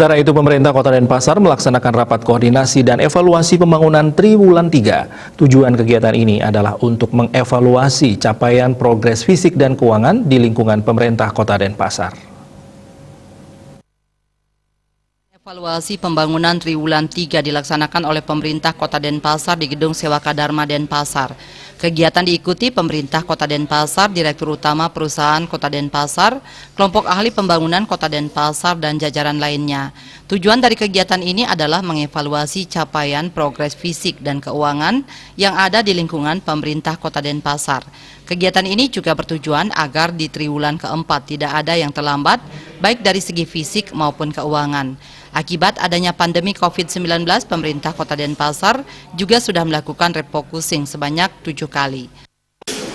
Sementara itu, pemerintah Kota Denpasar melaksanakan rapat koordinasi dan evaluasi pembangunan Triwulan 3. Tujuan kegiatan ini adalah untuk mengevaluasi capaian progres fisik dan keuangan di lingkungan pemerintah Kota Denpasar. Evaluasi pembangunan Triwulan 3 dilaksanakan oleh pemerintah Kota Denpasar di Gedung Sewaka Dharma Denpasar. Kegiatan diikuti pemerintah Kota Denpasar, Direktur Utama Perusahaan Kota Denpasar, kelompok ahli pembangunan Kota Denpasar, dan jajaran lainnya. Tujuan dari kegiatan ini adalah mengevaluasi capaian progres fisik dan keuangan yang ada di lingkungan pemerintah Kota Denpasar. Kegiatan ini juga bertujuan agar di triwulan keempat tidak ada yang terlambat, baik dari segi fisik maupun keuangan. Akibat adanya pandemi COVID-19, pemerintah Kota Denpasar juga sudah melakukan refocusing sebanyak 7 kali.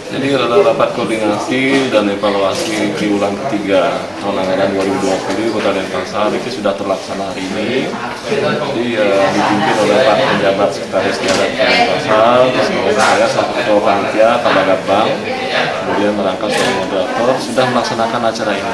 Jadi ada rapat koordinasi dan evaluasi triwulan ketiga tahun anggaran 2020 Kota Denpasar itu sudah terlaksana hari ini. Jadi dipimpin oleh Pak Pejabat Sekretaris Daerah Kota Denpasar, saya selaku Ketua Panitia Kabagat Bank, kemudian merangkap sebagai moderator sudah melaksanakan acara ini.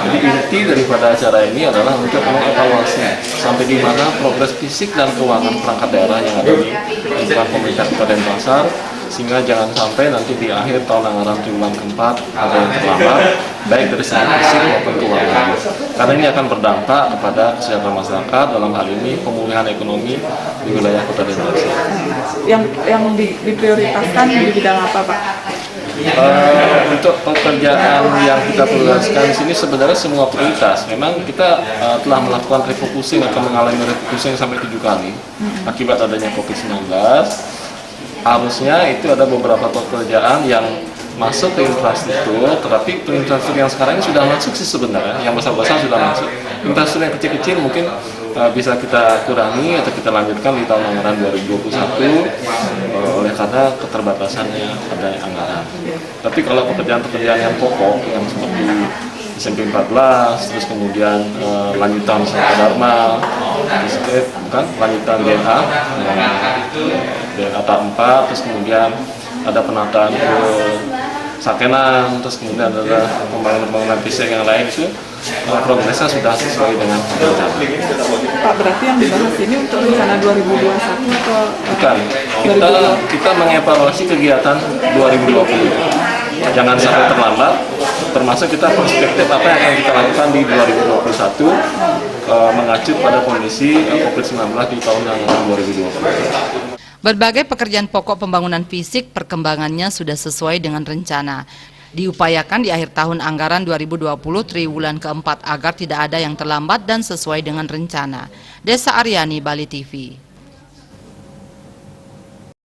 Jadi inti daripada acara ini adalah untuk mengevaluasi sampai di mana progres fisik dan keuangan perangkat daerah yang ada di lingkungan pemerintah Kota Denpasar, sehingga jangan sampai nanti di akhir tahun anggaran triwulan keempat ada yang terlambat, baik dari segi fisik maupun keuangan. Karena ini akan berdampak kepada kesejahteraan masyarakat, dalam hal ini pemulihan ekonomi di wilayah Kota Denpasar. Yang diprioritaskan di bidang apa, Pak? Untuk pekerjaan yang kita prioritaskan di sini sebenarnya semua prioritas. Memang kita telah melakukan refocusing atau mengalami refocusing sampai 7 kali akibat adanya COVID-19. Harusnya itu ada beberapa pekerjaan yang masuk ke infrastruktur, tetapi infrastruktur yang sekarang ini sudah masuk sih sebenarnya, yang besar-besar sudah masuk. Infrastruktur yang kecil-kecil mungkin bisa kita kurangi atau kita lanjutkan di tahun anggaran 2021 oleh karena keterbatasannya ada anggaran. Tapi kalau pekerjaan-pekerjaan yang pokok yang seperti SMP 14, terus kemudian lanjutan Sewaka Dharma, lanjutan DNA tahap 4, terus kemudian ada penataan ke Sakenan, terus kemudian ada pembangunan fisik yang lain, itu progresnya sudah sesuai dengan rencana. Pak, berarti yang dibahas ini untuk rencana 2021 atau? Bukan, kita mengevaluasi kegiatan 2020. Jangan sampai terlambat, termasuk kita perspektif apa yang akan kita lakukan di 2021 mengacu pada kondisi COVID-19 di tahun anggaran 2020. Berbagai pekerjaan pokok pembangunan fisik perkembangannya sudah sesuai dengan rencana. Diupayakan di akhir tahun anggaran 2020 triwulan keempat agar tidak ada yang terlambat dan sesuai dengan rencana. Desa Aryani, Bali TV.